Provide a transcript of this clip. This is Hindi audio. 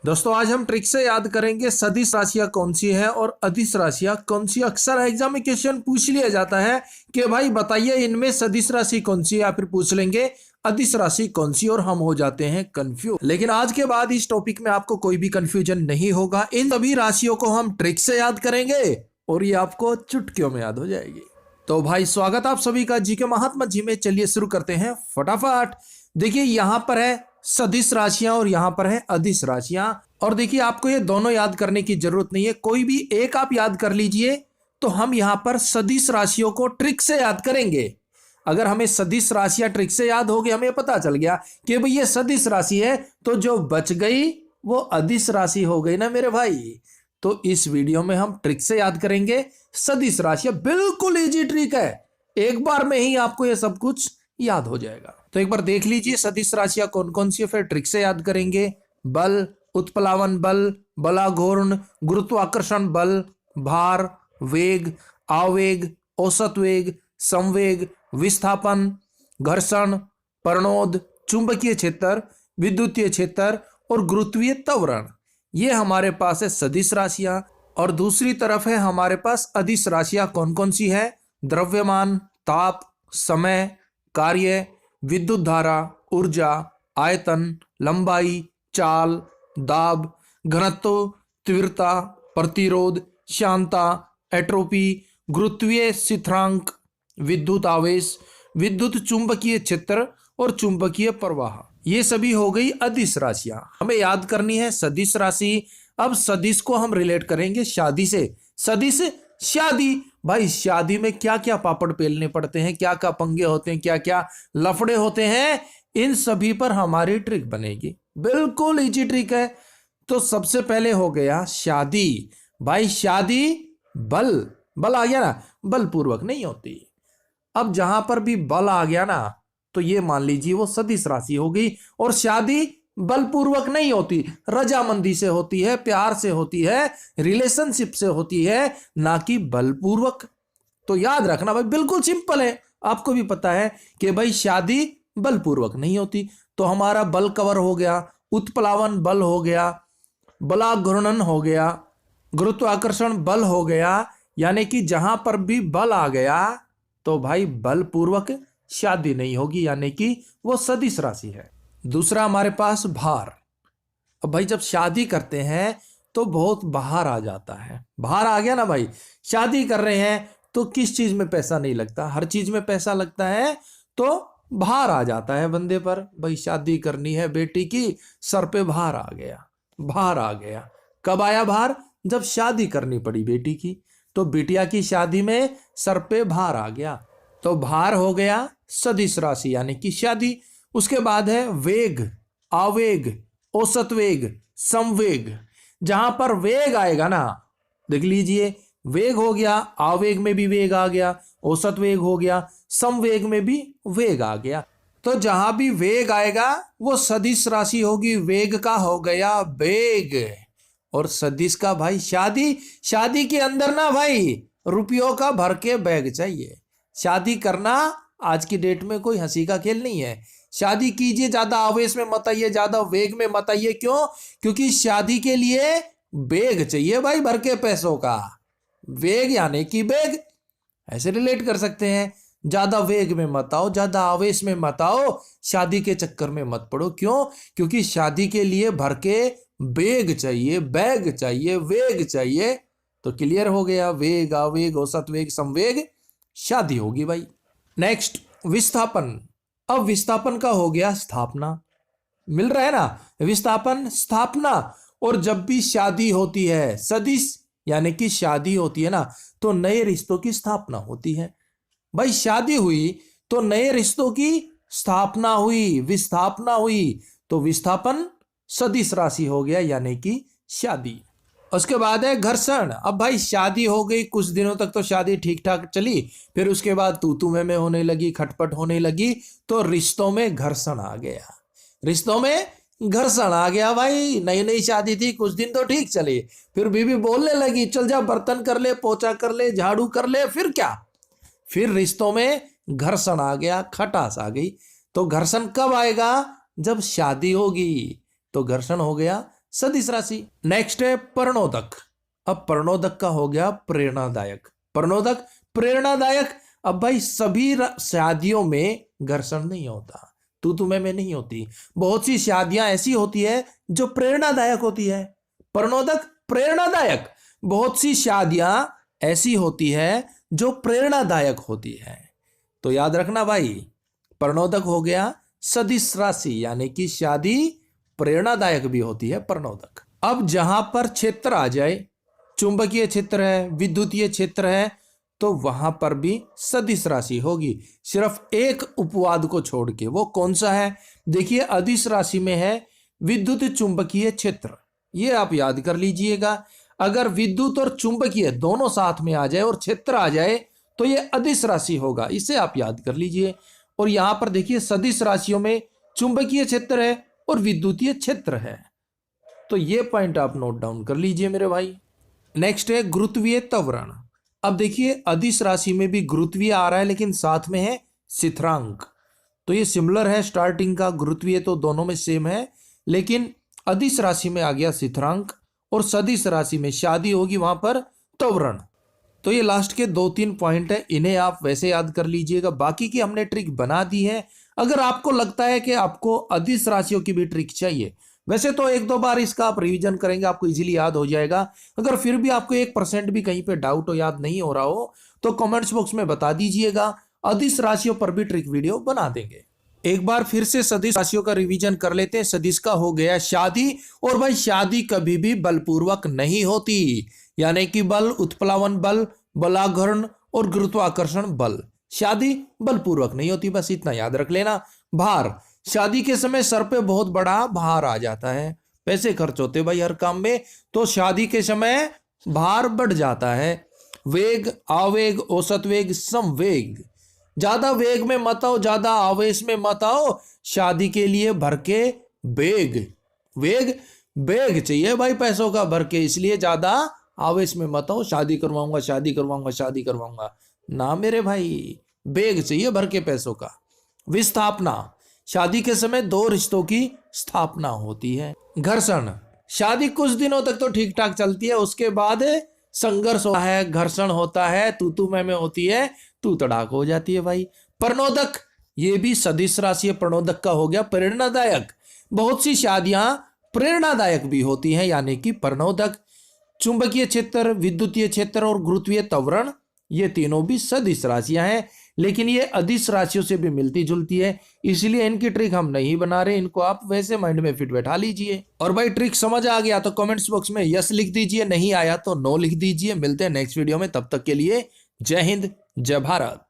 दोस्तों आज हम ट्रिक से याद करेंगे सदिश राशियां कौन सी है और अदिश राशियां कौन सी। अक्सर एग्जाम में क्वेश्चन पूछ लिया जाता है कि भाई बताइए इनमें सदिश राशि कौन सी है, या फिर पूछ लेंगे अदिश राशि कौन सी, और हम हो जाते हैं कंफ्यूज। लेकिन आज के बाद इस टॉपिक में आपको कोई भी कंफ्यूजन नहीं होगा। इन सभी राशियों को हम ट्रिक से याद करेंगे और ये आपको चुटकियों में याद हो जाएगी। तो भाई स्वागत आप सभी का जीके महात्मा जी में। चलिए शुरू करते हैं फटाफट। देखिए यहां पर है सदिश राशियां और यहां पर है अदिश राशियां। और देखिए आपको ये दोनों याद करने की जरूरत नहीं है, कोई भी एक आप याद कर लीजिए। तो हम यहां पर सदिश राशियों को ट्रिक से याद करेंगे। अगर हमें सदिश राशियां ट्रिक से याद होगी, हमें पता चल गया कि भाई ये सदिश राशि है, तो जो बच गई वो अदिश राशि हो गई ना मेरे भाई। तो इस वीडियो में हम ट्रिक से याद करेंगे सदिश राशियां। बिल्कुल इजी ट्रिक है, एक बार में ही आपको ये सब कुछ याद हो जाएगा। तो एक बार देख लीजिए सदिश राशियां कौन कौन सी है, फिर ट्रिक से याद करेंगे। बल, उत्प्लावन बल, बलाघूर्ण, गुरुत्वाकर्षण बल, भार, वेग, आवेग, औसत वेग, संवेग, विस्थापन, घर्षण, प्रणोद, चुंबकीय क्षेत्र, विद्युतीय क्षेत्र और गुरुत्वीय त्वरण। ये हमारे पास है सदिश राशियां। और दूसरी तरफ है हमारे पास अदिश राशियां कौन कौन सी है। द्रव्यमान, ताप, समय, कार्य, विद्युत धारा, ऊर्जा, आयतन, लंबाई, चाल, दाब, घनत्व, तीव्रता, प्रतिरोध, श्यानता, एट्रोपी, गुरुत्वीय स्थिरांक, विद्युत आवेश, विद्युत चुंबकीय क्षेत्र और चुंबकीय प्रवाह। ये सभी हो गई अदिश राशियां। हमें याद करनी है सदिश राशि। अब सदिश को हम रिलेट करेंगे शादी से। सदिश शादी, भाई शादी में क्या क्या पापड़ बेलने पड़ते हैं, क्या क्या पंगे होते हैं, क्या क्या लफड़े होते हैं, इन सभी पर हमारी ट्रिक बनेगी। बिल्कुल इजी ट्रिक है। तो सबसे पहले हो गया शादी। भाई शादी बल, बल आ गया ना, बलपूर्वक नहीं होती। अब जहां पर भी बल आ गया ना, तो ये मान लीजिए वो सदिश राशि हो गई। और शादी बलपूर्वक नहीं होती, रजामंदी से होती है, प्यार से होती है, रिलेशनशिप से होती है, ना कि बलपूर्वक। तो याद रखना भाई, बिल्कुल सिंपल है। आपको भी पता है कि भाई शादी बलपूर्वक नहीं होती। तो हमारा बल कवर हो गया, उत्प्लावन बल हो गया, बलाघूर्णन हो गया, गुरुत्वाकर्षण बल हो गया। यानी कि जहां पर भी बल आ गया तो भाई बलपूर्वक शादी नहीं होगी, यानी कि वो सदिश राशि है। दूसरा हमारे पास भार। अब भाई जब शादी करते हैं तो बहुत बाहर आ जाता है। बाहर आ गया ना भाई, शादी कर रहे हैं तो किस चीज में पैसा नहीं लगता, हर चीज में पैसा लगता है। तो भार आ जाता है बंदे पर, भाई शादी करनी है बेटी की, सर पे भार आ गया, भार आ गया। कब आया भार? जब शादी करनी पड़ी बेटी की। तो बिटिया की शादी में सर पे भार आ गया, तो भार हो गया सदिश राशि यानी कि शादी। उसके बाद है वेग, आवेग, औसत वेग, संवेग। जहां पर वेग आएगा ना, देख लीजिए, वेग हो गया, आवेग में भी वेग आ गया, औसत वेग हो गया, संवेग में भी वेग आ गया। तो जहां भी वेग आएगा वो सदिश राशि होगी। वेग का हो गया वेग, और सदिश का भाई शादी। शादी के अंदर ना भाई रुपयों का भर के बैग चाहिए। शादी करना आज की डेट में कोई हंसी का खेल नहीं है। शादी कीजिए, ज्यादा आवेश में मत आइए, ज्यादा वेग में मत आइए। क्यों? क्योंकि शादी के लिए बेग चाहिए भाई, भर के पैसों का। वेग यानी कि बेग, ऐसे रिलेट कर सकते हैं। ज्यादा वेग में मत आओ, ज्यादा आवेश में मत आओ, शादी के चक्कर में मत पड़ो। क्यों? क्योंकि शादी के लिए भर के बेग चाहिए, बैग चाहिए, वेग चाहिए। तो क्लियर हो गया, वेग, आवेग, औसत वेग, संवेग, शादी होगी भाई। नेक्स्ट विस्थापन। अब विस्थापन का हो गया स्थापना। मिल रहा है ना, विस्थापन, स्थापना। और जब भी शादी होती है, सदिश यानी कि शादी होती है ना, तो नए रिश्तों की स्थापना होती है। भाई शादी हुई तो नए रिश्तों की स्थापना हुई, विस्थापना हुई। तो विस्थापन सदिश राशि हो गया यानी कि शादी। उसके बाद है घर्षण। अब भाई शादी हो गई, कुछ दिनों तक तो शादी ठीक ठाक चली, फिर उसके बाद तू तू मैं होने लगी, खटपट होने लगी, तो रिश्तों में घर्षण आ गया। रिश्तों में घर्षण आ गया भाई। नई नई शादी थी, कुछ दिन तो ठीक चली, फिर बीवी बोलने लगी चल जा बर्तन कर ले, पोछा कर ले, झाड़ू कर ले, फिर क्या? फिर रिश्तों में घर्षण आ गया, खटास आ गई। तो घर्षण कब आएगा? जब शादी होगी। तो घर्षण हो गया सदिश राशि। नेक्स्ट है प्रणोदक। अब प्रणोदक का हो गया प्रेरणादायक। प्रणोदक प्रेरणादायक। अब भाई सभी शादियों में घर्षण नहीं होता, तू मैं नहीं होती। बहुत सी शादियां ऐसी होती है जो प्रेरणादायक होती है। प्रणोदक प्रेरणादायक। बहुत सी शादियां ऐसी होती है जो प्रेरणादायक होती है। तो याद रखना भाई, प्रणोदक हो गया सदिश राशि, यानी कि शादी प्रेरणादायक भी होती है प्रणोदक। अब जहां पर क्षेत्र आ जाए, चुंबकीय क्षेत्र है, विद्युतीय क्षेत्र है, तो वहां पर भी सदिश राशि होगी, सिर्फ एक उपवाद को छोड़ के। वो कौन सा है? देखिए अदिश राशि में है विद्युत चुंबकीय क्षेत्र, ये आप याद कर लीजिएगा। अगर विद्युत और चुंबकीय दोनों साथ में आ जाए और क्षेत्र आ जाए तो ये अदिश राशि होगा, इसे आप याद कर लीजिए। और यहां पर देखिए सदिश राशियों में चुंबकीय क्षेत्र है और विद्युतीय क्षेत्र है, तो ये पॉइंट आप नोट डाउन कर लीजिए मेरे भाई। नेक्स्ट है गुरुत्वीय त्वरण। अब देखिए अदिश राशि में भी गुरुत्वीय आ रहा है, लेकिन साथ में है स्थिरांक, तो ये सिमिलर है स्टार्टिंग का। गुरुत्वीय तो दोनों में सेम है, लेकिन अदिश राशि में आ गया स्थिरांक और सदिश राशि में शादी होगी वहां पर त्वरण। तो ये लास्ट के 2-3 पॉइंट है, इन्हें आप वैसे याद कर लीजिएगा। बाकी की हमने ट्रिक बना दी है। अगर आपको लगता है कि आपको अदिश राशियों की भी ट्रिक चाहिए, वैसे तो 1-2 बार इसका आप रिवीजन करेंगे, आपको इजीली याद हो जाएगा। अगर फिर भी आपको 1% भी कहीं पे डाउट हो, याद नहीं हो रहा हो, तो कमेंट्स बॉक्स में बता दीजिएगा, अदिश राशियों पर भी ट्रिक वीडियो बना देंगे। एक बार फिर से सदिश राशियों का रिवीजन कर लेते हैं। सदिश का हो गया शादी, और भाई शादी कभी भी बलपूर्वक नहीं होती, यानी कि बल, उत्प्लावन बल, बलाघर्ण और गुरुत्वाकर्षण बल, शादी बलपूर्वक नहीं होती, बस इतना याद रख लेना। भार, शादी के समय सर पे बहुत बड़ा भार आ जाता है, पैसे खर्च होते भाई हर काम में, तो शादी के समय भार बढ़ जाता है। वेग, आवेग, औसत वेग, समवेग, ज्यादा वेग में मत आओ, ज्यादा आवेश में मत आओ, शादी के लिए भर के बेग, वेग बेग चाहिए भाई पैसों का भर के, इसलिए ज्यादा आवेश में मत आओ, शादी करवाऊंगा शादी करवाऊंगा शादी करवाऊंगा ना मेरे भाई, बेग चाहिए भर के पैसों का। विस्थापना, शादी के समय 2 रिश्तों की स्थापना होती है। घर्षण, शादी कुछ दिनों तक तो ठीक ठाक चलती है, उसके बाद संघर्ष होता है, घर्षण होता है, तू मैं होती है, तू तड़ाक हो जाती है भाई। प्रणोदक, ये भी सदिश राशि प्रणोदक का हो गया प्रेरणादायक। बहुत सी शादियां प्रेरणादायक भी होती हैं, यानी कि प्रणोदक। चुंबकीय क्षेत्र, विद्युतीय क्षेत्र और गुरुत्वीय त्वरण, ये तीनों भी सदिश राशियां हैं, लेकिन ये अदिश राशियों से भी मिलती जुलती है, इसलिए इनकी ट्रिक हम नहीं बना रहे, इनको आप वैसे माइंड में फिट बैठा लीजिए। और भाई ट्रिक समझ आ गया तो कमेंट्स बॉक्स में यस लिख दीजिए, नहीं आया तो नो लिख दीजिए। मिलते हैं नेक्स्ट वीडियो में, तब तक के लिए जय हिंद जय भारत।